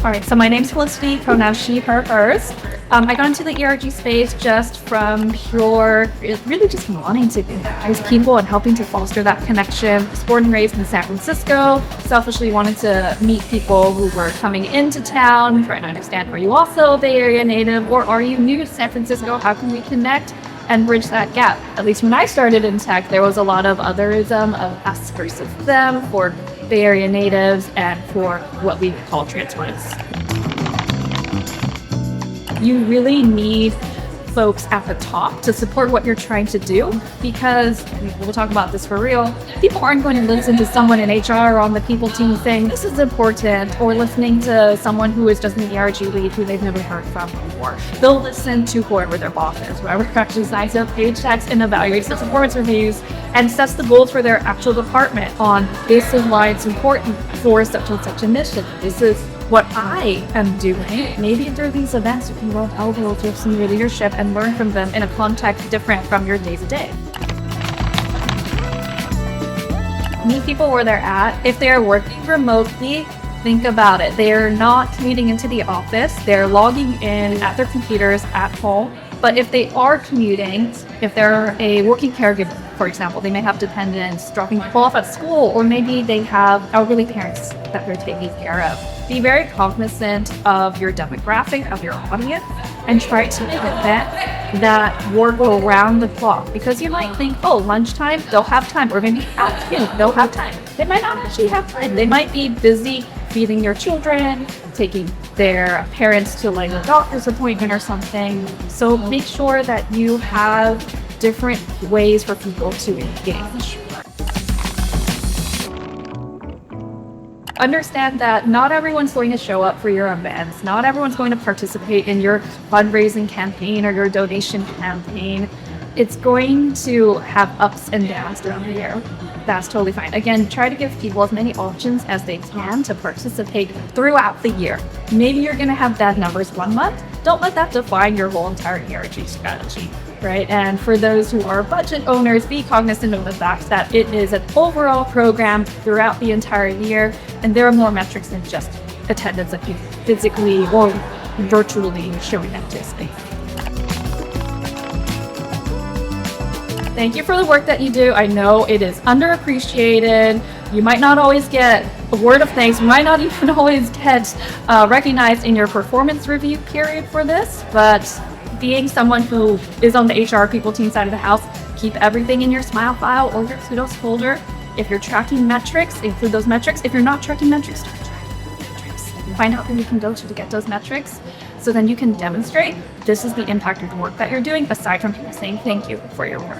All right, so my name's Felicity, pronouns she, her, hers. I got into the ERG space just from really just wanting to advise people and helping to foster that connection. I was born and raised in San Francisco. Selfishly wanted to meet people who were coming into town, trying to understand, are you also a Bay Area native or are you new to San Francisco? How can we connect and bridge that gap? At least when I started in tech, there was a lot of otherism of us versus them for Bay Area natives and for what we call transplants. You really need folks at the top to support what you're trying to do, because we'll talk about this for real. People aren't going to listen to someone in HR or on the people team saying this is important, or listening to someone who is just an ERG lead who they've never heard from before. They'll listen to whoever their boss is, whoever actually signs up page checks and evaluates the performance reviews and sets the goals for their actual department on this is why it's important for such and such a mission. This is what I am doing. Maybe through these events you can rub elbows with some of your leadership and learn from them in a context different from your day-to-day. Meet people where they're at. If they're working remotely, think about it. They're not commuting into the office. They're logging in at their computers at home. But if they are commuting, if they're a working caregiver, for example, they may have dependents dropping people off at school, or maybe they have elderly parents that they're taking care of. Be very cognizant of your demographic, of your audience, and try to make an event that work around the clock. Because you might think, oh, lunchtime, they'll have time, or maybe afternoon, they'll have time. They might not actually have time. They might be busy feeding their children, taking their parents to like a doctor's appointment or something. So make sure that you have different ways for people to engage. Understand that not everyone's going to show up for your events. Not everyone's going to participate in your fundraising campaign or your donation campaign. It's going to have ups and downs throughout the year. That's totally fine. Again, try to give people as many options as they can to participate throughout the year. Maybe you're going to have bad numbers one month. Don't let that define your whole entire ERG strategy, right? And for those who are budget owners, be cognizant of the fact that it is an overall program throughout the entire year, and there are more metrics than just attendance of people physically or virtually showing up to space. Thank you for the work that you do. I know it is underappreciated. You might not always get a word of thanks. You might not even always get recognized in your performance review period for this, but being someone who is on the HR people team side of the house, keep everything in your smile file or your kudos folder. If you're tracking metrics, include those metrics. If you're not tracking metrics, start tracking metrics. Find out who you can go to get those metrics, so then you can demonstrate this is the impact of the work that you're doing, aside from people saying thank you for your work.